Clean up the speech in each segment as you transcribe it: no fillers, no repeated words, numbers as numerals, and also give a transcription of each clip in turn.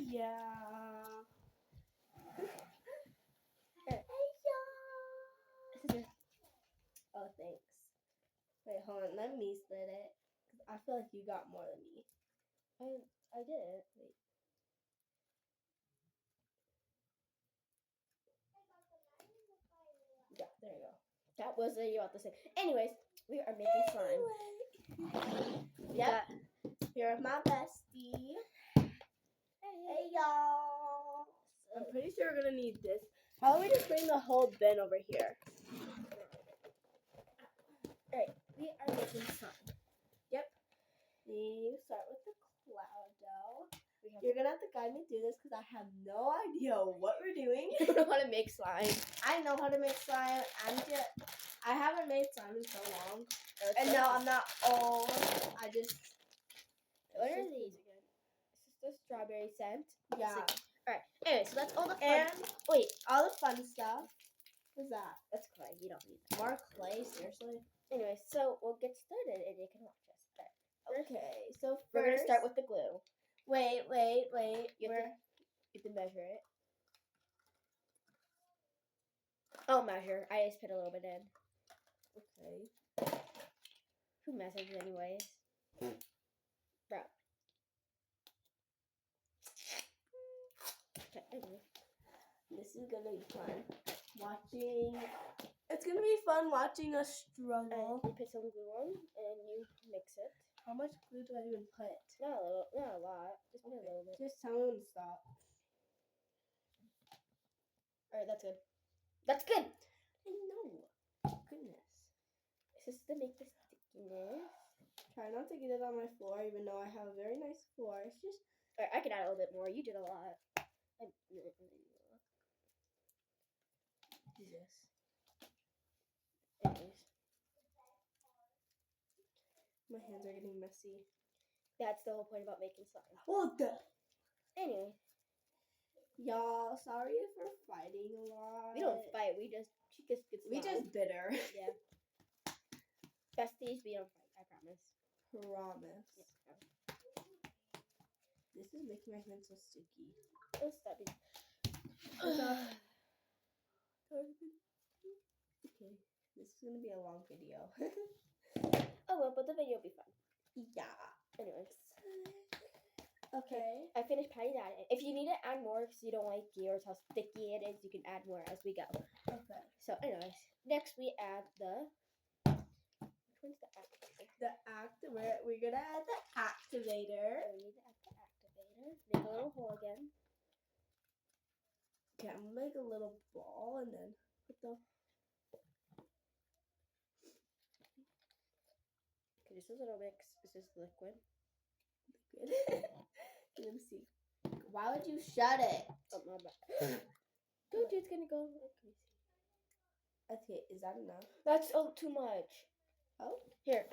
Yeah. Hey, y'all. Oh, thanks. Wait, hold on. Let me split it. 'Cause I feel like you got more than me. I did. Wait. Yeah, there you go. That was what you about to say. Anyways, we are making slime. Yep. Here's my bestie. Hey, y'all. I'm pretty sure we're gonna need this. How about we just bring the whole bin over here? Alright, we are making slime. You start with the cloud dough. We have You're gonna have to guide me through this because I have no idea what we're doing. You don't know how to make slime. I know how to make slime. I haven't made slime in so long. And no, I'm not old. I just. What are these again? This is the strawberry scent. Yeah. Alright, anyway, so that's all the fun. And Wait, all the fun stuff. What's that? that's clay. You don't need that. More clay? Seriously? Anyway, so we'll get started and you can watch us. Alright. Okay, so first, We're gonna start with the glue. Wait. You have to measure it. I'll measure. I just put a little bit in. Okay. Who measures anyways? Bro. Okay, anyway. This is gonna be fun. It's gonna be fun watching us struggle. You put some glue on and you mix it. How much glue do I even put? Not a lot. Just put a little bit. Just tell me when to stop. Alright, that's good. That's good. I know. Goodness. This is to make the stickiness. Try not to get it on my floor, even though I have a very nice floor. It's just. Alright, I can add a little bit more. You did a lot. Jesus. Anyways, My hands are getting messy. that's the whole point about making slime. What the? Anyway, Y'all, sorry if we're fighting a lot. we don't fight. We just get slime. We just bitter. Yeah. Besties, we don't fight. I promise. Promise. Yeah. This is making my hands so sticky. Oh, stop it. Okay, this is gonna be a long video. Oh well, but the video will be fun. Yeah. Anyways, Okay. I finished patting that. If you need to add more because you don't like yours how sticky it is, you can add more as we go. Okay. So, anyways, next we add the. Which one's the activator? We're gonna add the activator. Oh, we need to add the activator. Make a little hole again. Okay, I'm gonna make a little ball and then put the. Okay, this is a little mix. This is liquid. Good. Let me see. Why would you shut it? Oh my bad. Dude, it's gonna go like crazy. Okay, is that enough? That's too much. Oh. Here.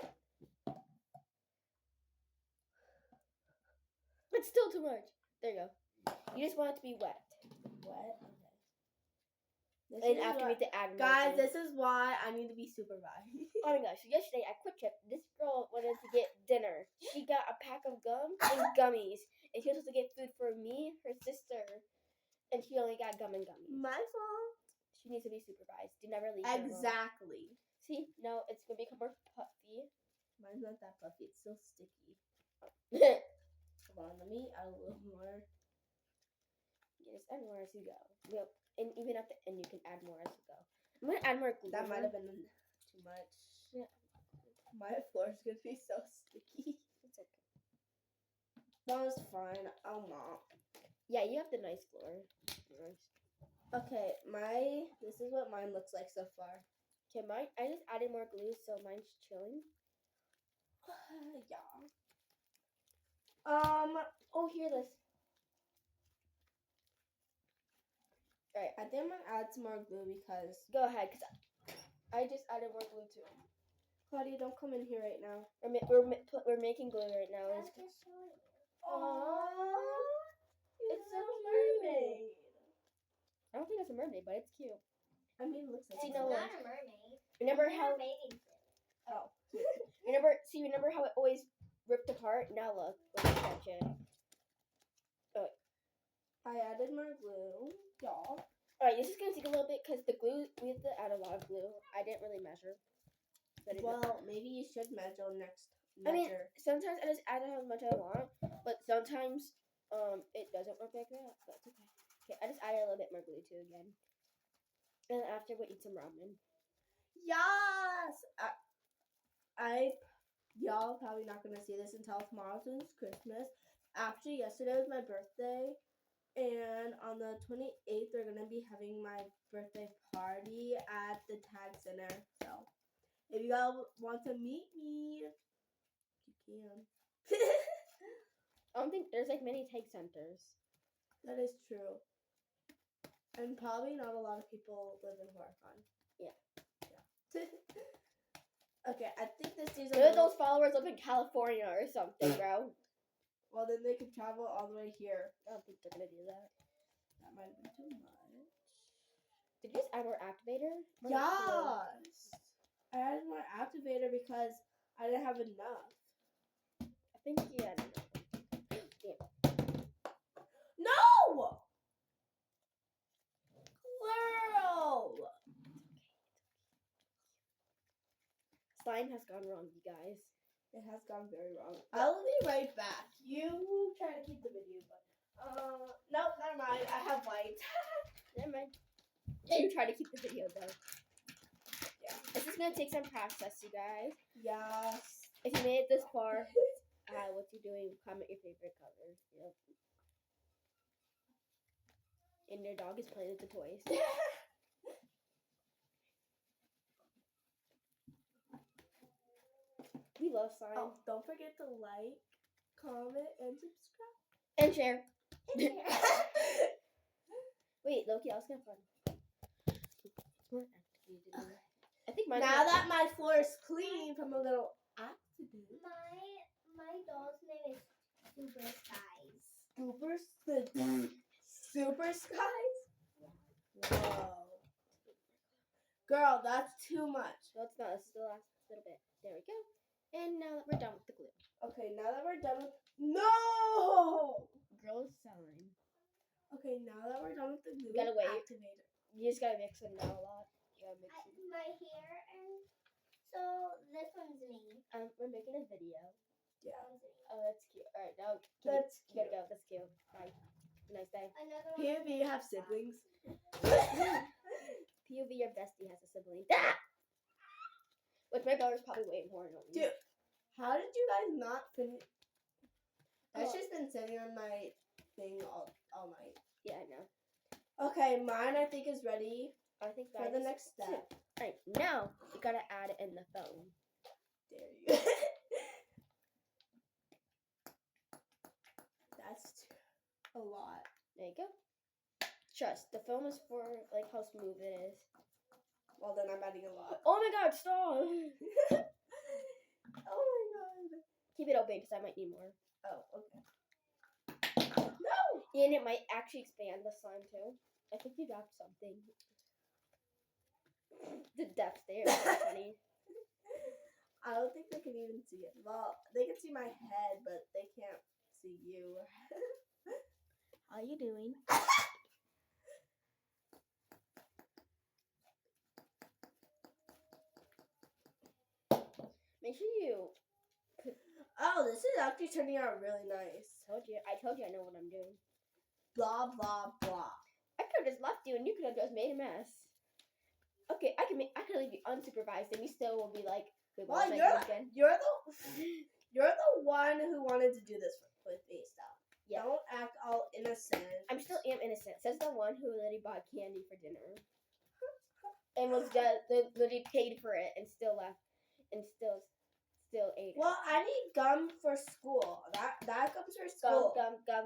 It's still too much. There you go. You just want it to be wet. What? Okay. And after we have to add more. Guys, this is why I need to be supervised. Oh my gosh, yesterday at Quick Trip, this girl wanted to get dinner. She got a pack of gum and gummies. And she was supposed to get food for me, her sister, and she only got gum and gummies. My fault. She needs to be supervised. Do never leave her alone. Exactly. See, no, it's going to become more puffy. Mine's not that puffy. It's still sticky. Yes, Hold on, let me add a little more. add more as you go. Yep. And even at the end, you can add more as you go. I'm going to add more glue. That might have been too much. Yeah. My floor is going to be so sticky. It's okay. That was fine. I'll mop. Yeah, you have the nice floor. Nice. Okay, this is what mine looks like so far. Okay, mine, I just added more glue, so mine's chilling. Yeah. Oh, here, this. Alright, I think I'm gonna add some more glue because go ahead, because I just added more glue too. Claudia, don't come in here right now. We're making glue right now. Aww, It's so mermaid. I don't think it's a mermaid, but it's cute. I mean, it looks like See, it's no, a look. Not a mermaid. Remember how? Oh. Remember how it always ripped apart? Now look, when you touch it. Oh, I added more glue, y'all. Alright, this is gonna take a little bit because the glue, we have to add a lot of glue. I didn't really measure. So I didn't know. Well, maybe you should measure next. I mean, sometimes I just add how much I want, but sometimes it doesn't work like that. But it's okay. Okay, I just added a little bit more glue too again. And after we'll eat some ramen. Yes! Y'all probably not gonna see this until tomorrow since it's Christmas. Actually, yesterday was my birthday, and on the 28th, we're gonna be having my birthday party at the Tag Center. So, if you guys want to meet me, you can. I don't think there's like many take centers. That is true. And probably not a lot of people live in Horicon. Yeah. Okay, I think this is Maybe those followers live in California or something, bro. Well, then they could travel all the way here. I don't think they're gonna do that. That might have been too much. Did you just add more activator? Yes! I added more activator because I didn't have enough. I think you added enough. No! Girl! Slime has gone wrong, you guys. It has gone very wrong. I'll be right back. You try to keep the video, but no, never mind. I have lights. Never mind. You try to keep the video though. Yeah. This is gonna take some process, you guys. Yes. If you made it this far, what you doing? Comment your favorite color. Yep. And your dog is playing with the toys. We love slime. Oh, don't forget to like, comment, and subscribe. And share. Wait, Loki, that was kind of fun. It's more activated. I think mine. Now that my floor is clean from a little accident. My doll's name is Super Skies. Super Skies? Whoa. Girl, that's too much. No, it's not. This is the last little bit. There we go. And now that we're done with the glue. Okay, now that we're done with... No! Girl sign. Okay, now that we're done with the glue Gotta wait. activator. You just gotta mix them now a lot. You gotta mix them. My hair and so this one's me. We're making a video. Yeah. That one's me. Oh, that's cute. Alright, now That's you gotta go. That's cute. Bye. Have a nice day. Another one. POV, you have siblings? POV, your bestie has a sibling. Ah! Which my brother's probably way more annoying. Dude, how did you guys not finish? That's Oh. just been sitting on my thing all night. Yeah, I know. Okay, mine I think is ready I think for the next step. Alright, now you gotta add it in the phone. There you go. That's a lot. There you go. Trust, the foam is for like how smooth it is. Well, then I'm adding a lot. Oh my god, stop! Oh my god. Keep it open because I might need more. Oh, okay. No! And it might actually expand the slime too. I think you dropped something. The depth there is so funny. I don't think they can even see it. Well, they can see my head, but they can't see you. How you doing? Make sure you Oh, this is actually turning out really nice. I told you I know what I'm doing. Blah, blah, blah. I could have just left you and you could have just made a mess. Okay, I can leave you unsupervised and you still will be like, wait, what Well, was I you're thinking? the one who wanted to do this with me, so Yeah. don't act all innocent. I'm still am innocent. Says the one who literally bought candy for dinner. And was just literally paid for it and still left and still ate it. Well, I need gum for school. That comes for Gum, school. gum.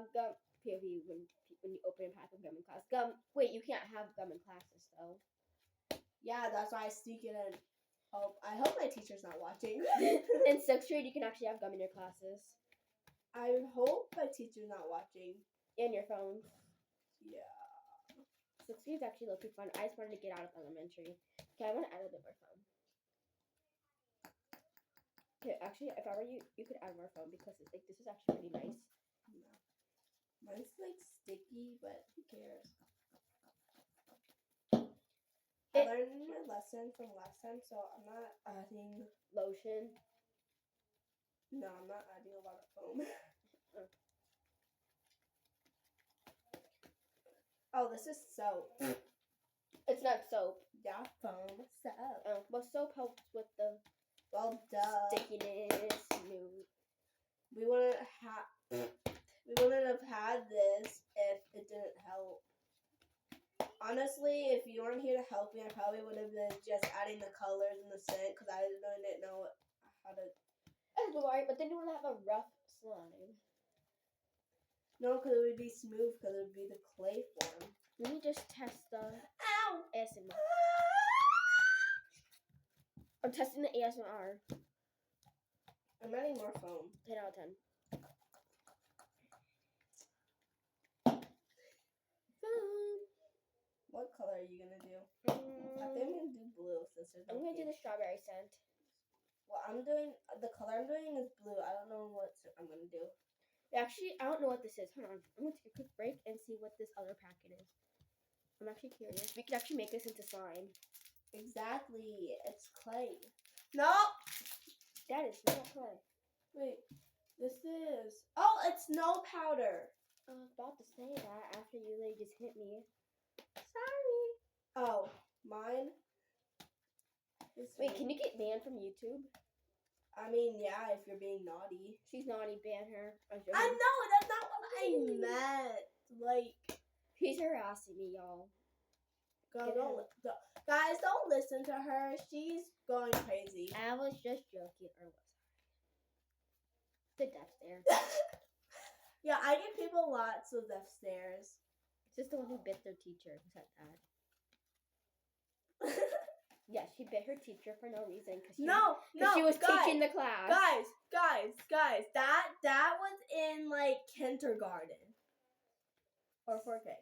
POV when you open a pack of gum in class. Gum. Wait, you can't have gum in classes though. Yeah, that's why I sneak it in. I hope my teacher's not watching. In 6th grade, you can actually have gum in your classes I hope my teacher's not watching. and your phone. Yeah. 6th grade is actually low-key fun. I just wanted to get out of elementary. Okay, I want to add a little bit more foam. Okay, actually, if I were you, you could add more foam because it's like this is actually pretty nice. No. Mine's like sticky sticky, but who cares? I learned my lesson from last time, so I'm not adding. Lotion. No, I'm not adding a lot of foam. Oh, this is soap. It's not soap. Yeah, foam soap. Oh, well, soap helps with the Well, duh. stickiness. Smooth. We wouldn't have had this if it didn't help. Honestly, if you weren't here to help me, I probably would have been just adding the colors and the scent because I really didn't know how to. That's alright, but then you want to have a rough slime. No, because it would be smooth because it would be the clay form. Let me just test the Ow! ASMR. I'm testing the ASMR. I'm adding more foam. 10 out of 10. What color are you gonna do? I think I'm I'm gonna do blue since there's no gonna do pink. the strawberry scent. Well, I'm doing the color I'm doing is blue. I don't know what I'm gonna do. Actually, I don't know what this is. Hold on. I'm gonna take a quick break and see what this other packet is. I'm actually curious. We could actually make this into slime. Exactly, it's clay. No, That is not clay. wait. This is. Oh, it's snow powder. I was about to say that after you literally just hit me. Sorry. Oh, mine. Wait, can you get banned from YouTube? I mean, yeah, if you're being naughty. She's naughty, ban her. I'm joking. I know that's not what I meant. Like, She's harassing me, y'all. girl, Get guys, don't listen to her. She's going crazy. I was just joking, or was I? The death stare. Yeah, I give people lots of death stares. It's just the one who bit their teacher who said that. Yeah, she bit her teacher for no reason because she, she was guys, teaching the class. Guys, that was in like kindergarten or 4K.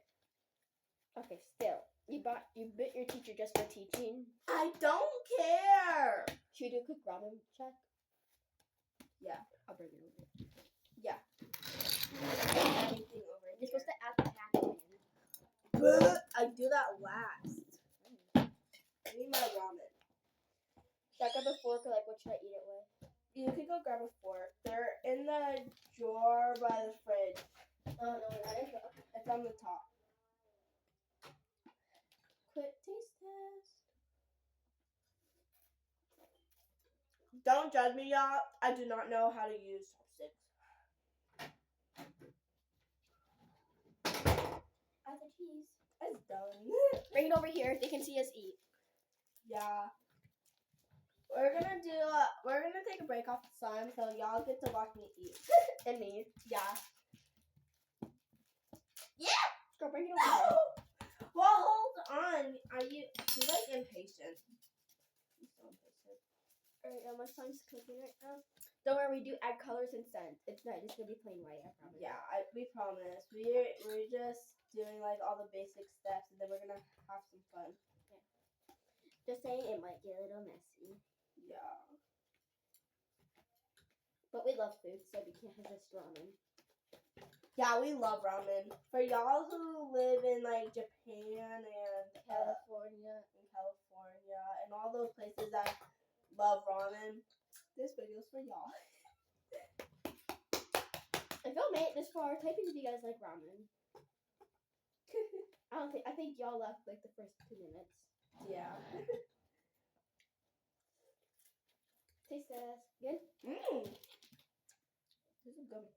Okay, still, you bit your teacher just for teaching. I don't care. Should we do a quick ramen check? Yeah, I'll bring it over. yeah. Anything over You're here. supposed to add the packet. I do that last. I need my ramen. Should I grab a fork or like what should I eat it with? You can go grab a fork. They're in the drawer by the fridge. Oh no, that is It's on the top. Quick taste test. Don't judge me, y'all. I do not know how to use chopsticks. Add the cheese. It's done. Bring it over here. They can see us eat. Yeah. We're gonna take a break off the slime so y'all get to watch me eat. And me. Yeah. Go bring it over here. Well, hold on. She's like impatient. She's so impatient. Alright, my slime's cooking right now. Don't worry, we do add colors and scent. It's not just gonna be plain white, I promise. Yeah, we promise. We're just doing like all the basic steps and then we're gonna have some fun. Just saying it might get a little messy. Yeah. But we love food, so we can't resist ramen. Yeah, we love ramen. For y'all who live in like Japan and California. and all those places that love ramen, this video's for y'all. If y'all made it this far, type in if you guys like ramen. I think y'all left like the first 2 minutes. Yeah. Taste test. Good? This is good.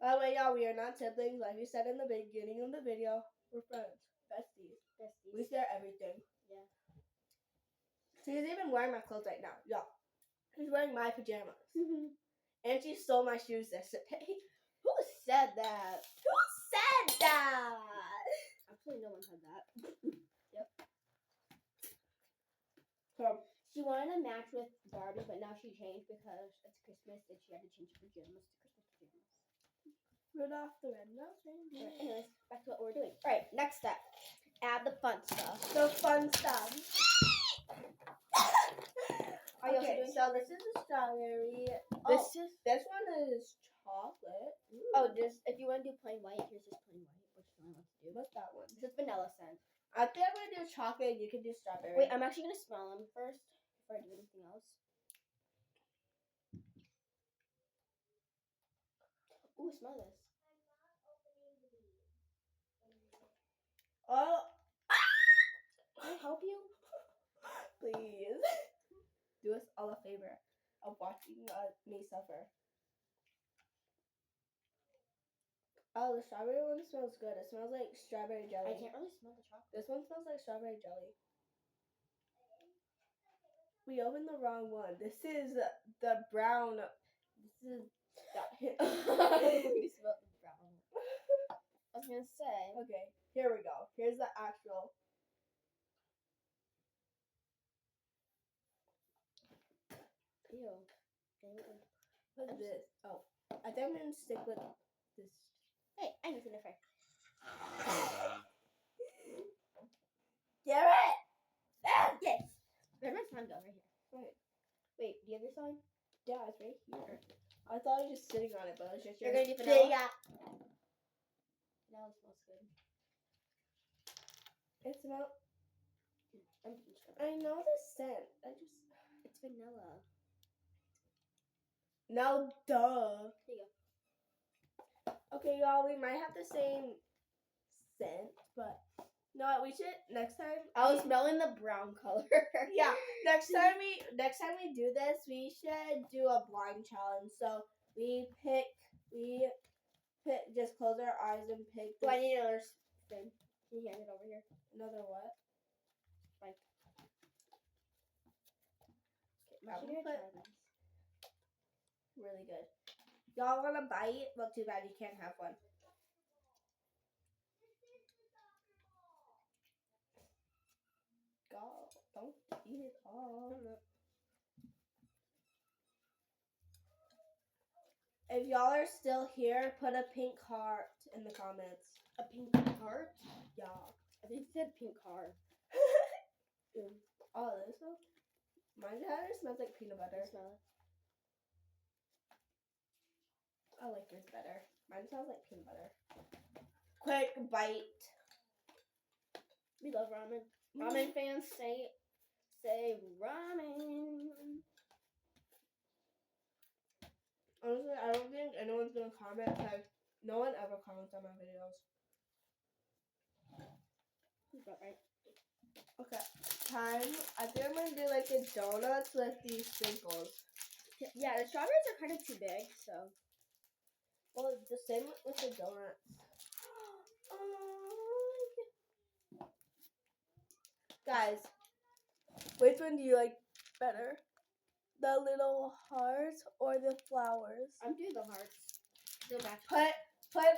By the way, y'all, we are not siblings. Like we said in the beginning of the video, we're friends, besties. We share everything. Yeah. She's even wearing my clothes right now. Y'all. She's wearing my pajamas. Mhm. And she stole my shoes yesterday. Who said that? Who said that? Actually, no one said that. So, She wanted to match with Barbie, but now she changed because it's Christmas and she had to change her pajamas to Christmas pajamas. Rudolph the Red-Nosed Reindeer. Alright, anyways, back to what we're doing. Alright, next step. Add the fun stuff. The fun stuff. Are you also Okay, doing so this is a strawberry. This is This one is chocolate. oh, just if you want to do plain white, here's just plain white. I think I'm gonna do chocolate. You can do strawberry. Wait, I'm actually gonna smell them first before I do anything else. Ooh, smell this. Oh, Can I help you? please do us all a favor of watching me suffer. Oh, the strawberry one smells good. It smells like strawberry jelly. I can't really smell the chocolate. This one smells like strawberry jelly. We opened the wrong one. This is the brown. This is. You smelled the brown. I was gonna say. Okay, here we go. Here's the actual. Ew. What's this? Oh, I think I'm gonna stick with this. Hey, I need to know first. Get it! Yes. Where's my sign go? Right here. Right. Wait, do you have your sign? Yeah, it's right here. I thought I was just sitting on it, but it was just You're your gonna do big vanilla? ass. Now it smells good. It smells. I'm I know the scent. It's vanilla. No, duh. Here you Okay, y'all, we might have the same scent, but no, we should next time. I was smelling the brown color. Yeah, next time we do this, we should do a blind challenge. So we pick, just close our eyes and pick. Do I need another spoon? Can you hand it over here? Another what? Right. I'm I'm gonna gonna put try this. really good. Y'all want a bite? Well, too bad you can't have one. Go, don't eat it all. If y'all are still here, put a pink heart in the comments. A pink heart? Yeah. I think it said pink heart. Oh, this one? Mine kind of smells like peanut butter. Smell it. I like yours better. Mine smells like peanut butter. Quick bite. We love ramen. Ramen fans say ramen. Honestly, I don't think anyone's gonna comment because no one ever comments on my videos. But right. Okay, time. I think I'm gonna do like the donuts with these sprinkles. Yeah, the strawberries are kind of too big, so. Well, the same with the donuts. Guys, which one do you like better? The little hearts or the flowers? I'm doing the hearts. Go back. Put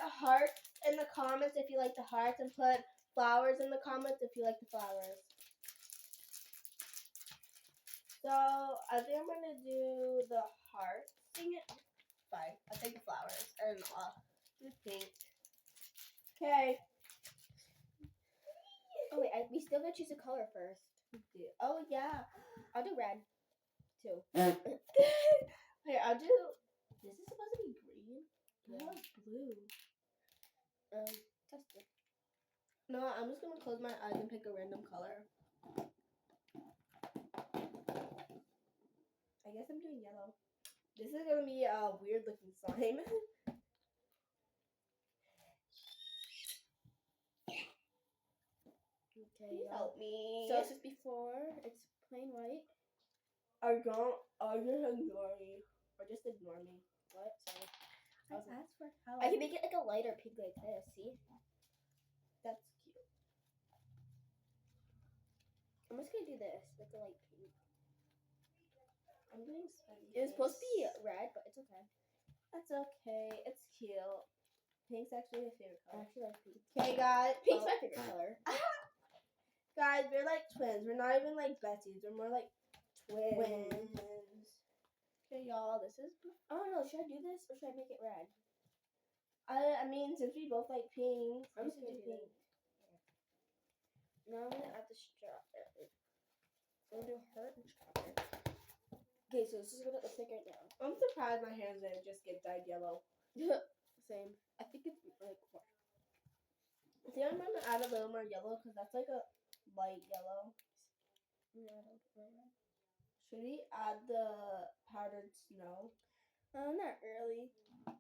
hearts in the comments if you like the hearts, and put flowers in the comments if you like the flowers. So I think I'm gonna do the hearts. Sing it. Fine, I'll take the flowers and the pink. Okay. Oh wait, we still gotta choose a color first. Oh yeah. I'll do red, too. Here, I'll do. This is supposed to be green. Yeah. Yeah, blue. Test it. No, I'm just gonna close my eyes and pick a random color. I guess I'm doing yellow. This is gonna be a weird looking slime. Okay, Please y'all. help me. So this is before. It's plain white. Or just ignore me. Or just ignore me. What? Sorry. I asked for help. I can make it like a lighter pink like this. See? That's cute. I'm just gonna do this, like a light pink. I'm doing smiley It was supposed to be face. red, but it's okay. That's okay. It's cute. Pink's actually my favorite I color. actually like pink. Okay, guys. Pink's my favorite color. Guys, we're like twins. We're not even like besties. We're more like twins. Okay, y'all. This is. I don't know. Should I do this or should I make it red? I mean, since we both like pink, I'm we just should gonna do do pink. Now I'm gonna add the strawberry. I'm gonna do heart and strawberry. Okay, so this is what it looks like right now. I'm surprised my hands didn't just get dyed yellow. Same. I think it's like what? I think think I'm gonna add a little more yellow because that's like a light yellow. Yeah, I don't remember. Should we add the powdered snow? Not really.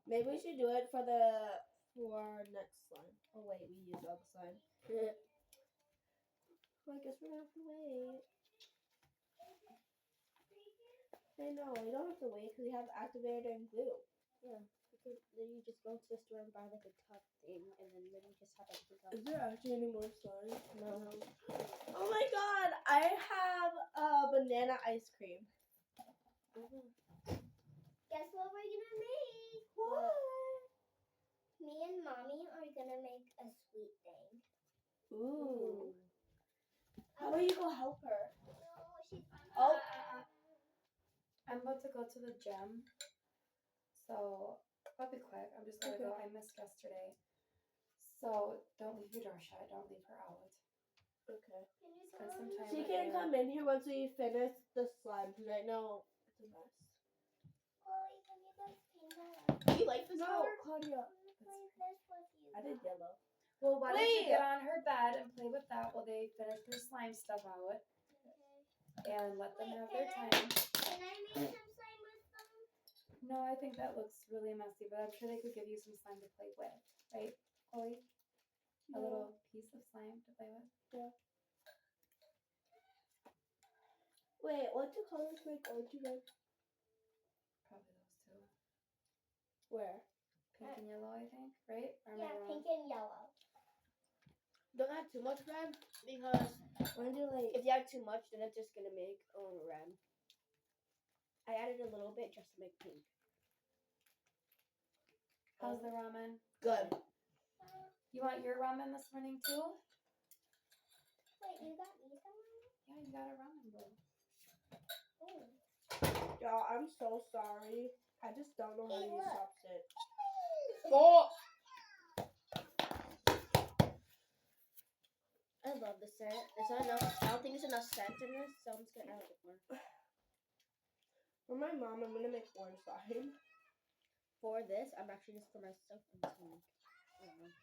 Maybe we should do it for next slime. Oh wait, we used all the slime. Well, I guess we're gonna have to wait. I know, we don't have to wait because we have activator and glue. Yeah. Then you just go to the store and buy like a tub thing, and then you just have everything else. Is there actually any more slime? No. Oh my god, I have a banana ice cream. Guess what we're gonna make? What? Me and mommy are gonna make a sweet thing. Ooh. How about you go help her? No, she's Oh. I'm about to go to the gym, so I'll be quick. I'm just gonna go. I missed yesterday, so don't leave your door shut. Don't leave her out. Okay. Can you Spend come? some time She with can you. come in here once we finish the slime because right now it's a mess. Chloe, can you guys clean that up? Do you like this No. color, Claudia? I'm gonna play this with you. I did yellow. Well, why don't Wait. you get on her bed and play with that while they finish their slime stuff out and let them Wait, have their can time. Can I make some slime with them? No, I think that looks really messy, but I'm sure they could give you some slime to play with, right, Chloe? A little piece of slime to play with. Wait, what do colors make orange again? Probably those two. Where? Pink and yellow, I think, right? Or am I Yeah, wrong? pink and yellow. Don't add too much red because When do like? if you add too much, then it's just gonna make red. I added a little bit just to make pink. How's the ramen? Good. You want your ramen this morning too? Wait, you got me some? Yeah, you got a ramen bowl. Oh. Y'all, I'm so sorry. I just don't know how to Hey, use look. chopsticks. Stop! I love the scent. There's not enough. I don't think there's enough scent in this, so I'm just gonna add a bit more. For my mom, I'm gonna make orange slime. For this, I'm actually just for myself. I'm just gonna make, I don't know.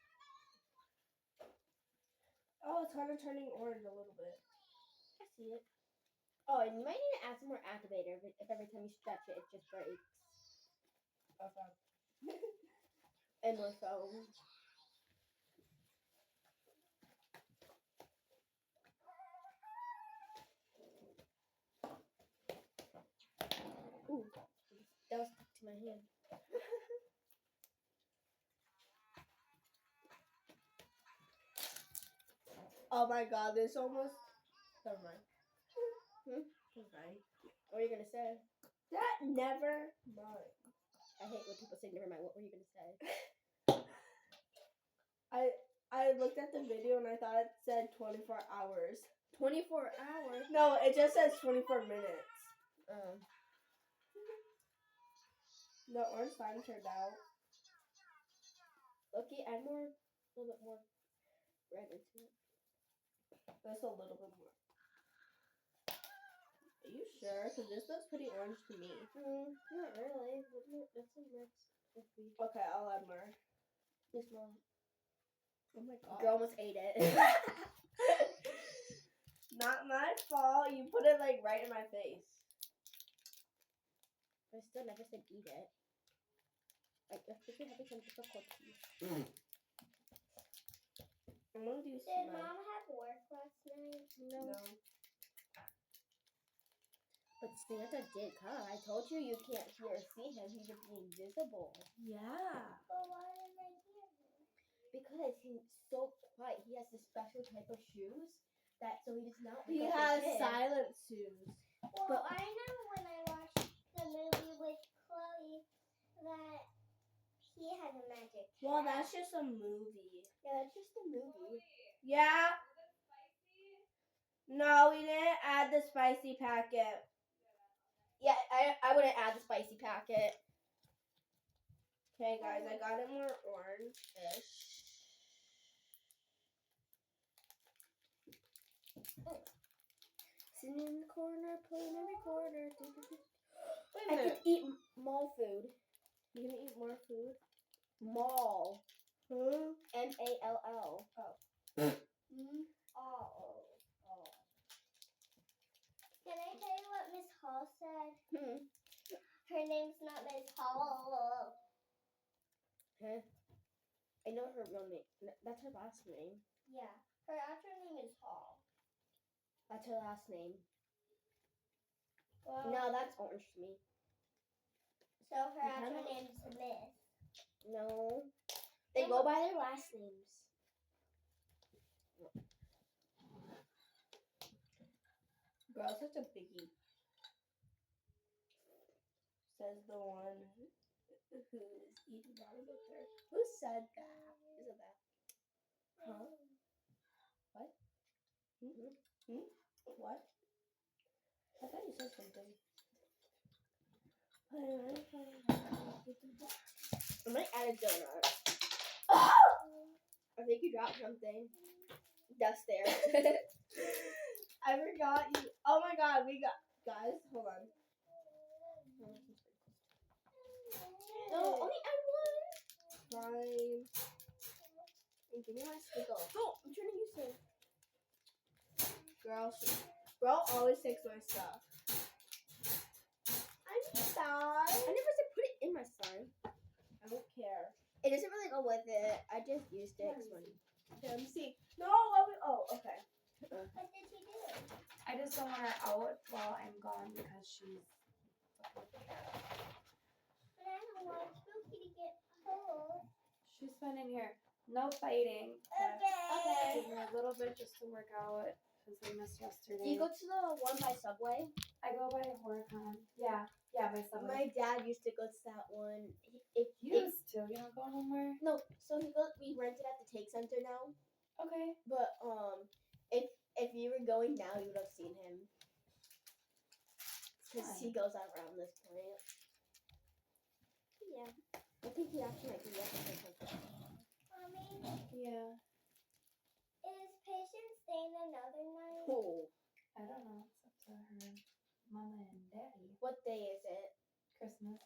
Oh, it's kind of turning orange a little bit. I see it. Oh, and you might need to add some more activator if every time you stretch it, it just breaks. Okay. And more foam. Ooh, that was stuck to my hand. Oh my god, this almost. Never mind. Okay. What were you gonna say? That never mind. I hate when people say never mind. What were you gonna say? I looked at the video and I thought it said 24 hours. 24 hours. No, it just says 24 minutes. The orange slime turned out. Okay, add more, a little bit more red into it. Just a little bit more. Are you sure? Because this looks pretty orange to me. Not really. That's a mix. Okay, I'll add more. This one. Oh my god. Girl almost ate it. Not my fault. You put it like right in my face. I still never said eat it. Like, if you have some difficult teeth. I'm gonna do Did slime. Mom have work last night? No. But Santa did come. I told you can't hear or see him. He's just invisible. Yeah. But why didn't I hear him? Because he's so quiet. He has this special type of shoes that so he does not. He wake up has the kid. silent shoes. Well, But- I know when I watched the movie with Chloe that he had a magic. Well, hat. that's just a movie. Yeah, that's just a movie. Yeah. No, we didn't add the spicy packet. Yeah, I wouldn't add the spicy packet. Okay, guys, I got it more orange-ish. Sitting in the corner, playing in the corner. Wait a I minute. could eat mall food. You gonna eat more food? Mall. Huh? M-A-L-L. Oh. Can I tell you what Miss Hall said? Her name's not Miss Hall. Huh? I know her real name. That's her last name. Yeah, her actual name is Hall. That's her last name. Well, No, that's orange to me. so her You actual cannot- name's Miss. No. They go by their last names. Girl, such a biggie. Says the one who's eating ramen with her. Who said that? Isn't that? Huh? What? What? I thought you said something. I might add a donut. I think you dropped something. Dust there. I forgot you. Oh my god, we got. Guys, hold on. No, only add one. Fine. And give me my stickle. No, I'm trying to use it. Girl always takes my stuff. I'm sorry. I never said put it in my slime. I don't care. It doesn't really go with it. I just used it. It's funny. Let me see. No, oh, okay. What did you do? I just don't want her out while I'm gone because she's. But I don't want Spooky to get cold. She's been in here. No fighting. Okay. Give her a little bit just to work out because we missed yesterday. Do you go to the one by Subway? I go by Horicon. Yeah, by Subway. My dad used to go to that one. Used to. You don't go nowhere. No, so we rented at the Take Center now. Okay. But if you were going now, you would have seen him. Because he goes around this point. Yeah. I think he actually might be at the Take Center. Mommy, Yeah. is Patience staying another night? Cool. I don't know. It's up to her mama and daddy. What day is it? Christmas.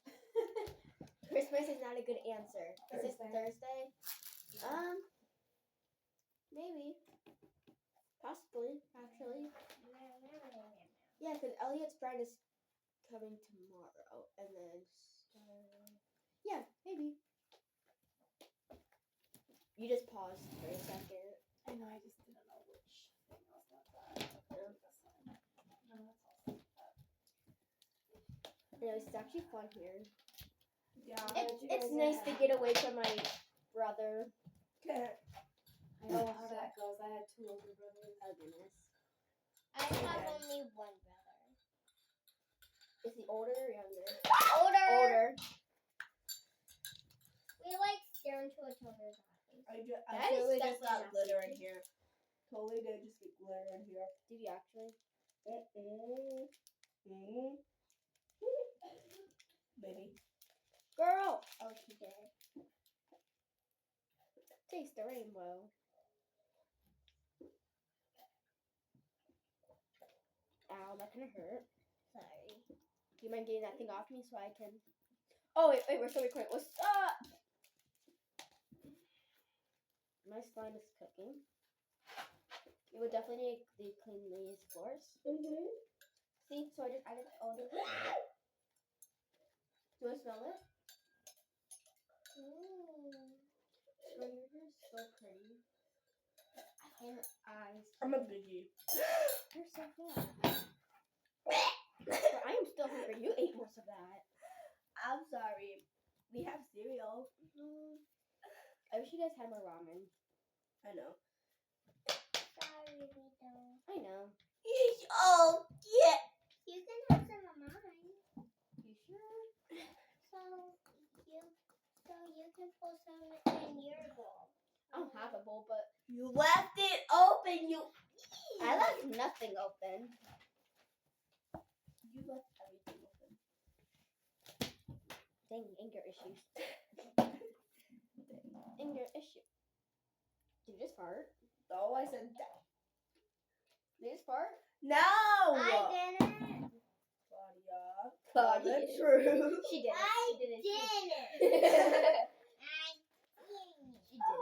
Christmas is not a good answer. Is this Thursday. Thursday? Maybe. Possibly, actually. Yeah, because Elliot's bride is coming tomorrow, and then yeah, maybe. You just paused for a second. I know. I just didn't know which thing was not that. Yeah. This one. No, that's also that. Anyways, it's actually fun here. Yeah. It's nice to get away from my brother. I know how that goes. I had 2 older brothers. Oh goodness. I have only one brother. Is he older or younger? Older. Older. We like stare into each other's eyes. I That is totally just got definitely glitter not in here. Totally did just get glitter in here. Did you actually? Baby. Girl! Oh, she did. Taste the rainbow. Ow, that kind of hurt. Sorry. Do you mind getting that thing off me so I can... Oh, wait, we're still recording. What's up? My slime is cooking. You would definitely need to clean these floors. See, so I just added all the... Do you want to smell it? Girl, your hair is so pretty. And your eyes. I'm a biggie. You're so fat. But I am still hungry. You ate most of that. I'm sorry. We have cereal. I wish you guys had more ramen. I know. Sorry, we don't. I know. Oh, yeah. You can have some of mine. You sure? So you can put some in your bowl. I don't have a bowl, but You left it open. I left nothing open. You left everything open. Dang, anger issues. Anger issue. Did you just fart? Oh, I said that. Did you just fart? No. I didn't. Claudia. True. She did it. I She did it. didn't. She I didn't. did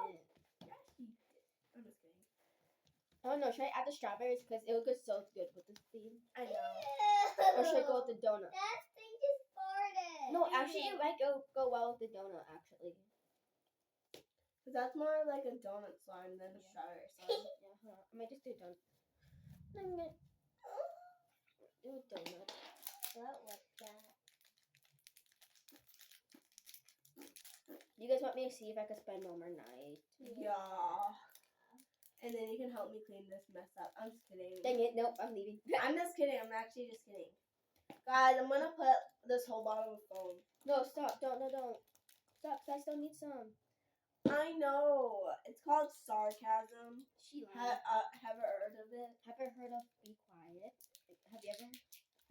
Oh no, should I add the strawberries? Because it would go so good with this theme. I know. Or should I go with the donut? That thing just farted. No, actually, it might go well with the donut, actually. Because that's more like a donut slime than a strawberry slime. Yeah, hold on. I might just do donut. I'm gonna do a donut. What was that? You guys want me to see if I can spend one more night? Yeah. And then you can help me clean this mess up. I'm just kidding. Dang it, nope, I'm leaving. I'm just kidding. I'm actually just kidding. Guys, I'm gonna put this whole bottle of foam. No, stop, don't. Stop, 'cause I still need some. I know. It's called sarcasm. She lied. Have you heard of it? Have you heard of Be Quiet? Have you ever?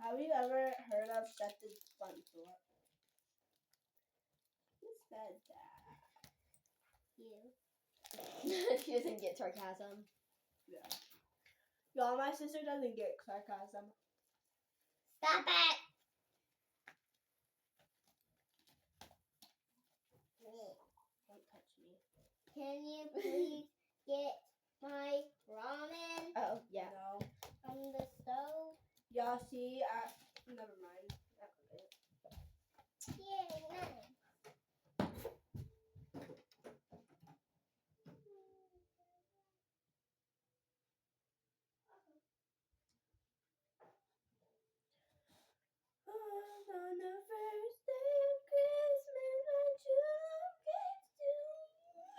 Have you ever heard of Shut the Front Door? Who said that? You. She doesn't get sarcasm. Yeah. Y'all, my sister doesn't get sarcasm. Stop it. Don't touch me. Can you please get my ramen Oh, yeah. No. on the stove? Y'all see, never mind. Yay, nice. On the first day of Christmas, my true love gave to me.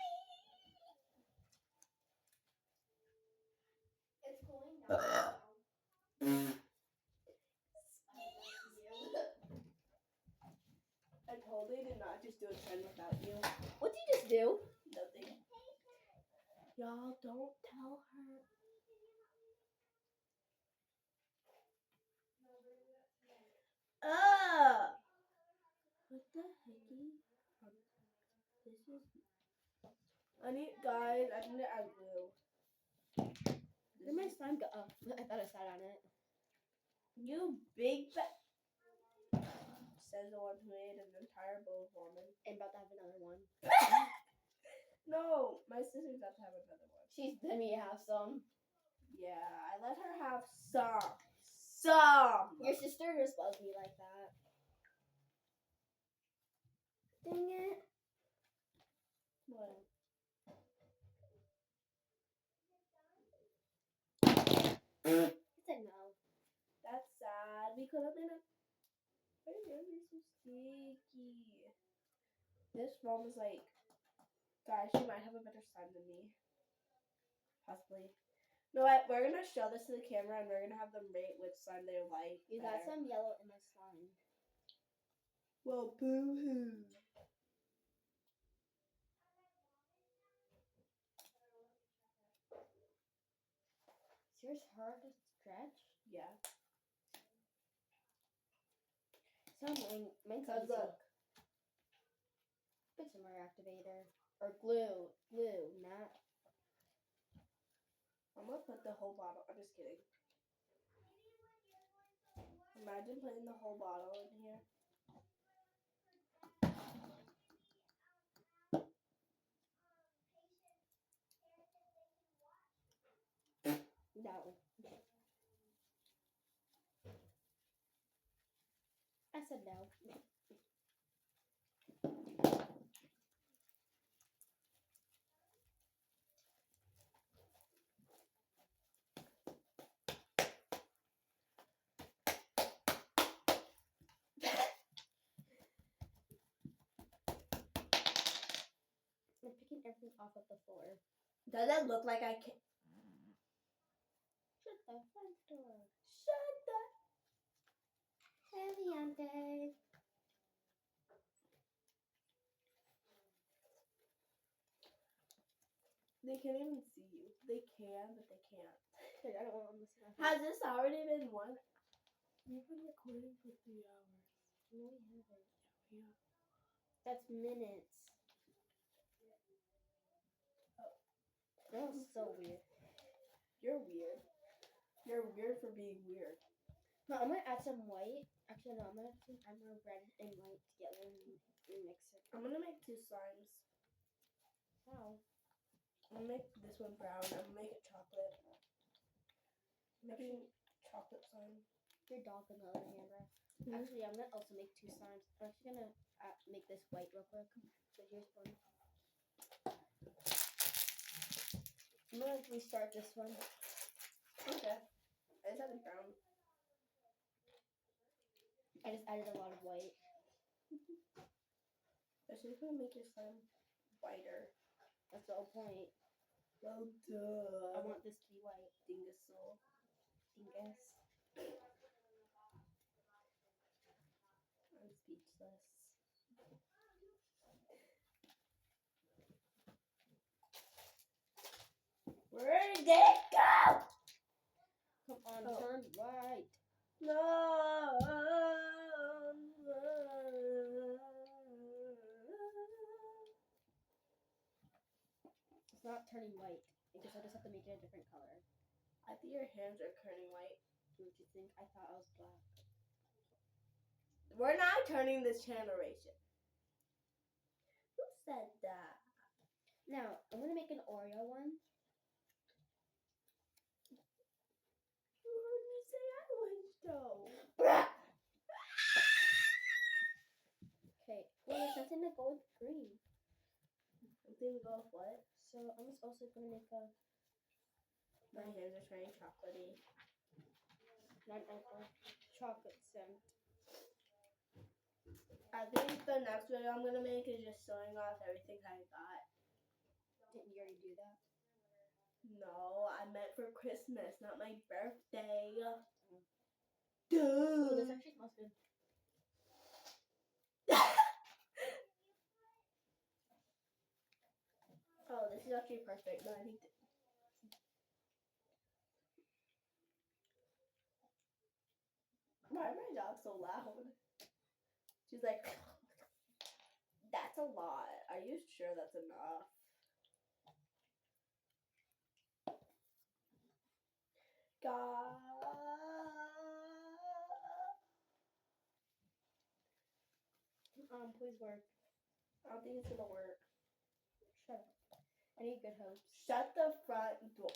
It's going down. I totally did not just do a trend without you. What did you just do? Nothing. Y'all don't tell her. What the hecky? This is. I need, guys, I need to add glue. Where'd my slime go? Oh, I thought I sat on it. You big fat. Says the one who ate an entire bowl of ramen. I'm about to have another one. No, my sister's about to have another one. She's let me have some. Yeah, I let her have some. Some. Your sister just loves me like that. Dang it. What? It's a no. That's sad. We could have been a. Why are your hands so sticky? This mom is like, guys, she might have a better slime than me. Possibly. No, we're gonna show this to the camera and we're gonna have them rate which slime they like. You got better. some yellow in my slime. Well, boo hoo. Is yours hard to stretch? Yeah. Mine's Cause easy. look. Put some more activator. Or glue. Glue, not. I'm gonna put the whole bottle. I'm just kidding. Imagine putting the whole bottle in here. No. I said no. I'm picking everything off of the floor. Does it look like I can? Shut the front door. Shut the. Heavy on day. They can't even see you. They can, but they can't. I don't want to listen to Has this already been one? We've been recording for 3 hours. No, we haven't. Yeah. That's minutes. That was so weird. You're weird. You're weird for being weird. No, I'm gonna add some white. Actually, no, I'm gonna add some more red and white together and mix it. I'm gonna make 2 slimes. How? I'm gonna make this one brown. I'm gonna make it chocolate. I'm making chocolate slime. Your dog on the other hand, right? Actually, I'm gonna also make 2 slimes. I'm actually gonna make this white real quick. So here's one. I'm gonna restart this one. Okay. I just have it brown. I just added a lot of white. I should gonna make your slime whiter. That's the whole point. Well, duh. I want this to be white. dingusoul. Dingus. I'm speechless. Where did it go? Come on, Oh. turn white. No. It's not turning white because I just have to make it a different color. I think your hands are turning white. What you think? I thought I was black. We're not turning this channel, Rachel. Who said that? Now, I'm gonna make an Oreo one. You heard me say I was though. Okay. Well, there's nothing to go with green. Something to go with what? So I'm just also gonna make a My hands are turning chocolatey. not chocolate scent. I think the next video I'm gonna make is just showing off everything I got. Didn't you already do that? No, I meant for Christmas, not my birthday. Oh, Dude. this actually smells good. Oh, this is actually perfect. No, I think. Why is my dog so loud? She's like, that's a lot. Are you sure that's enough? God. Please work. I don't think it's gonna work. Shut up. I need good hopes. Shut the front door.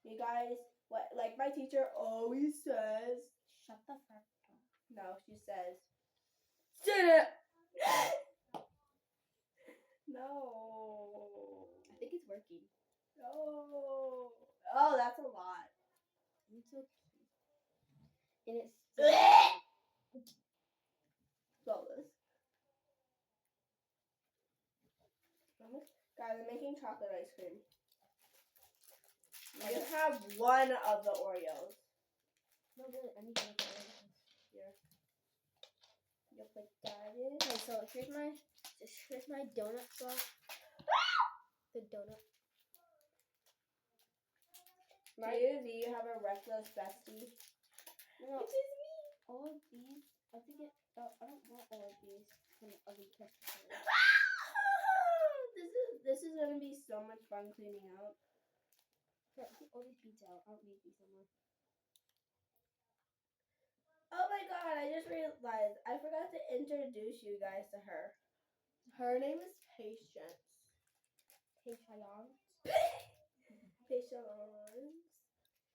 You guys, what? Like my teacher always says. Shut the front door. No, she says. Shut it. No. I think it's working. No. Oh, that's a lot. It's okay. And it's Flawless. Guys, I'm making chocolate ice cream. You can have one of the Oreos. no really anything. Here. Just like that is. Okay, so here's my donut block. The donut. Do you have a reckless bestie? No, Which is me. all of these. I think it. I don't want all of these from other customers. This is gonna be so much fun cleaning out. Here, get all these beads out. I don't need these anymore. Oh my god, I just realized I forgot to introduce you guys to her. Her name is Patience. Patience. Patience.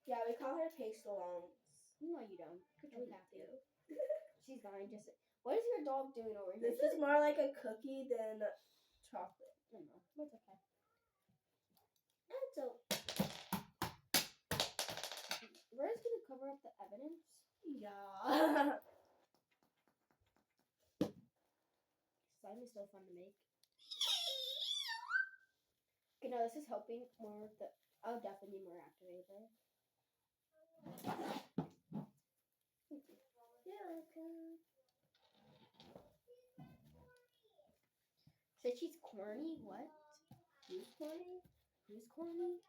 Yeah, we call her Patience. No, you don't. We I'm happy. do. She's fine. Just. What is your dog doing over here? This is more like a cookie than chocolate. I don't know. It's okay. And so, We're just gonna cover up the evidence. yeah. Slime is so fun to make. Okay, now this is helping more with the. I'll definitely need more activator. Said she's corny. What? Who's corny? Who's corny?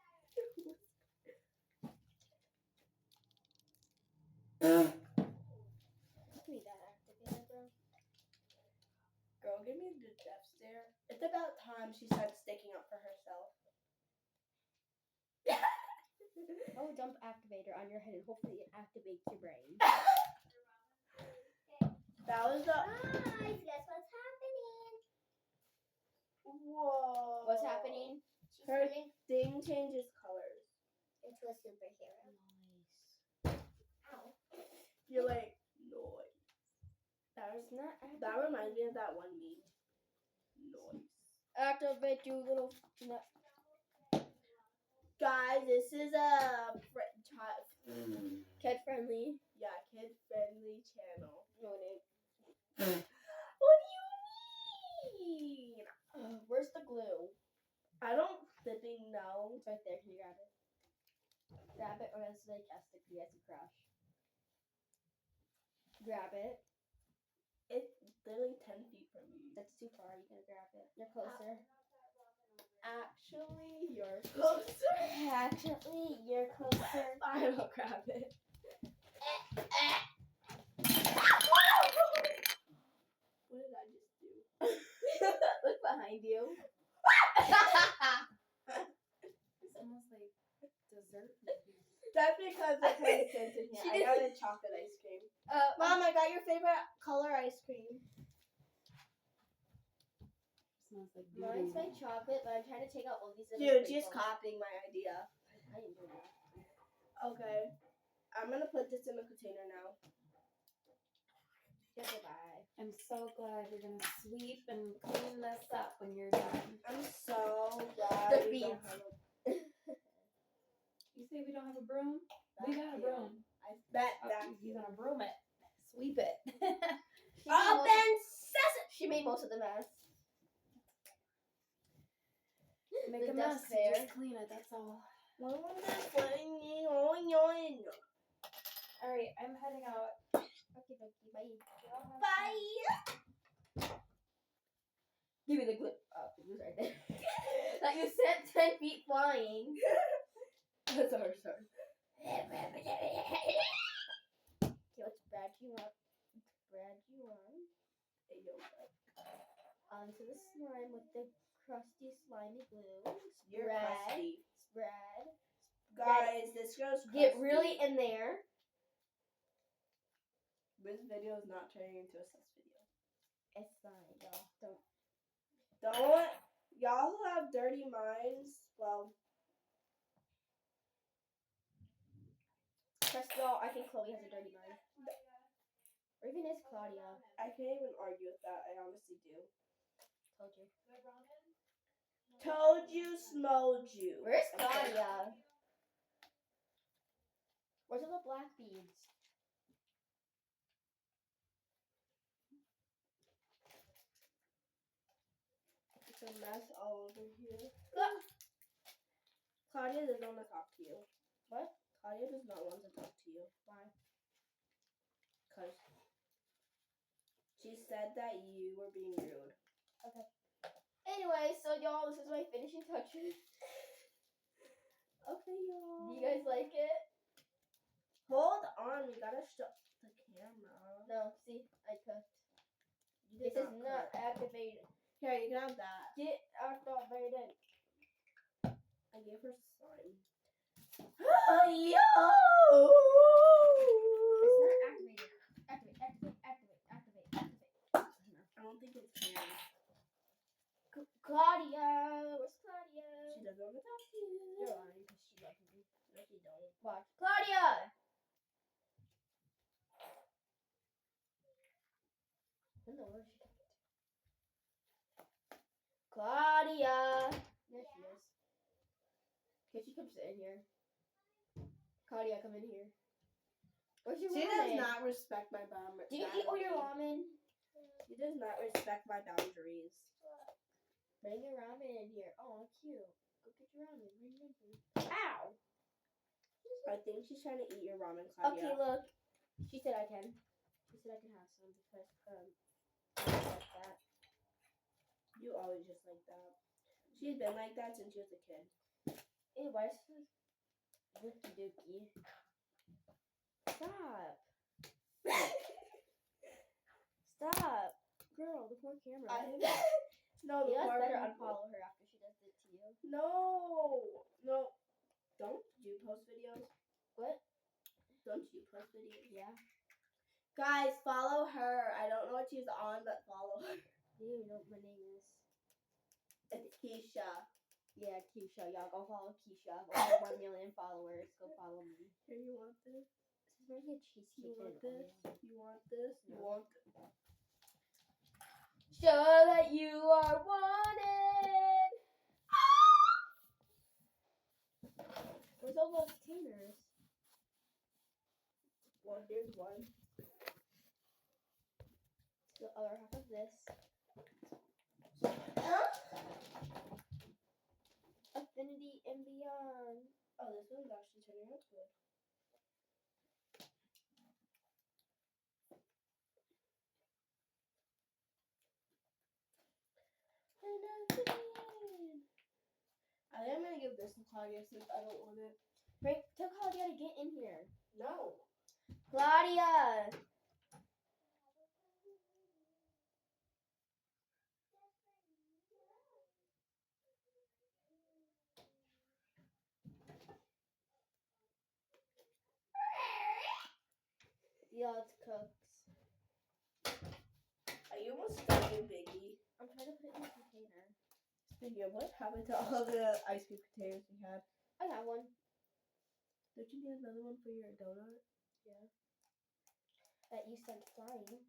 Give me that activator, bro. Girl, give me the death stare. It's about time she starts sticking up for herself. Oh, dump activator on your head and hopefully it activates your brain. That was the. Guys, guess what's happening? Whoa. What's happening? Her turning thing changes colors. into a superhero. Nice. Ow. You're like, noise. It's not That reminds me of that one meme. Noise. activate you little. No. Guys, this is a Kid friendly. kid-friendly channel. No, it What do you mean? ain't. Where's the glue? I don't flipping know. It's right there. Can you grab it? Grab it, or else like has to crash. Grab it. It's literally 10 feet from you. That's too far. You gotta grab it. You're closer. Actually, you're closer. Actually, you're closer. I will grab it. What did I just do? Look behind you. It's almost like dessert. maybe. That's because the paying attention here. She I got a chocolate ice cream. Mom, Mom, I got your favorite color ice cream. Smells like mine's beauty. my chocolate, but I'm trying to take out all these little Dude, just sprinkles. copying my idea. I didn't do that. Okay. I'm gonna put this in a container now. Goodbye. I'm so glad you're gonna sweep and clean this up when you're done. I'm so glad The we don't beads. have a You say we don't have a broom? We got a vacuum. broom. I bet Oh, that. you're gonna broom it. Sweep it. She made most- Open sesame! She made most of the mess. Make The a mess. dust fair. Just clean it. That's all. All right, I'm heading out. Okay, dokie, bye. Bye! Give me the glue. Oh, the glue's right there. That you sent 10 feet flying. Sorry. Okay, let's brad you up. Brad you on. Onto the slime with the crusty slimy glue. You're Spread. crusty. Spread. Guys, this girl's crusty. Get really in there. This video is not turning into a sus video. It's fine, y'all. Don't. Don't. Y'all who have dirty minds, well, Trust y'all, I think Chloe has a dirty mind. Or even is Claudia. I can't even argue with that. I honestly do. Told you. Told you, smelled you. Where's Okay. Claudia? Where's all the black beads? It's a mess all over here. Claudia doesn't want to talk to you. What? Claudia does not want to talk to you. Why? Because she said that you were being rude. Anyway, so y'all, this is my finishing touches. Okay, y'all. Do you guys like it? Hold on, we gotta stop the camera. No, see, I cooked. You did This is not not cook. activated. Here, you can have that. Get activated. I gave her slime. Yo! It's not activated. Activate. I don't think it's fair. Claudia, where's Claudia? She doesn't want to talk to you. You're lying because she loves me. No, she don't. Watch. Claudia! I don't know where she went. Claudia! There she is. Okay, she comes in here. Claudia, come in here. Where's your She ramen? does not respect my boundaries. Do you eat all your ramen? She does not respect my boundaries. Bring your ramen in here. Oh, cute. Go get your ramen. Bring it in. Ow! I think she's trying to eat your ramen, Okay, Claudia. look. She said I can. She said I can have some because I like that. You always just like that. She's been like that since she was a kid. Ew, why is this Dookie Dookie? Stop. Stop. Girl, the poor camera. No, You guys poor better people. unfollow her after she does it to you. No. Don't you post videos? What? Don't you post videos? Yeah. Guys, follow her. I don't know what she's on, but follow her. You know what my name is. It's Keisha. Yeah, Keisha. Y'all go follow Keisha. I have over 1 million followers. Go follow me. Here, you want this? This is maybe a cheesecake. You want and this? Oreo. You want this? You No. want this? Show that you are wanted. Where's all those containers? Well, here's one. The other half of this. Affinity and Beyond. Oh, this one's actually turning out good. I think I'm gonna give this to Claudia since I don't want it. Right, tell Claudia to get in here. No. Claudia! Yeah, it's cooks. Are you almost starting, Biggie? I'm trying to put it in a container. Speaking of, what happened to all of the ice cream containers we had? I got one. Don't you need another one for your donut? That you sent flying.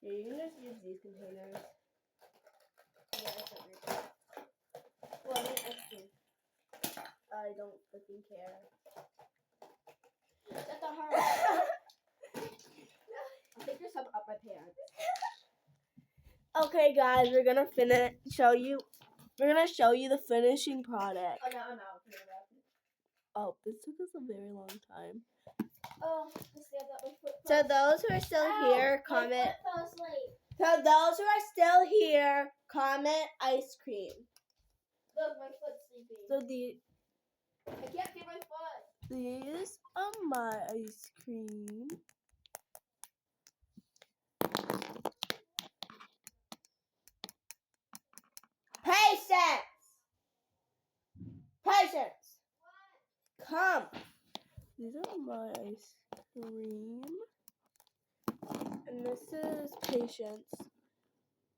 Yeah, you can just use these containers. Yeah, I sent it. Well, I mean ice cream. I don't freaking care. That's a hard. I think there's some up my pants. Okay, guys, we're gonna show you the finishing product. Oh, no, I'm out. Oh, this took us a very long time. Oh, I still got my foot. To those who are still here, comment. My foot fell asleep. To those who are still here, comment ice cream. Look, my foot's sleeping. So I can't feel my foot. these are my ice cream. Patience. Come. These are my ice cream. And this is Patience.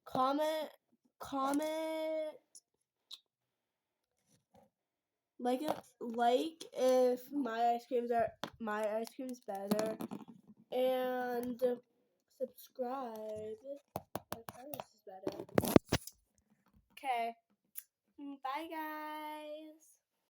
Comment. Like if my ice cream's better, and subscribe if ours is better. Okay. Bye, guys.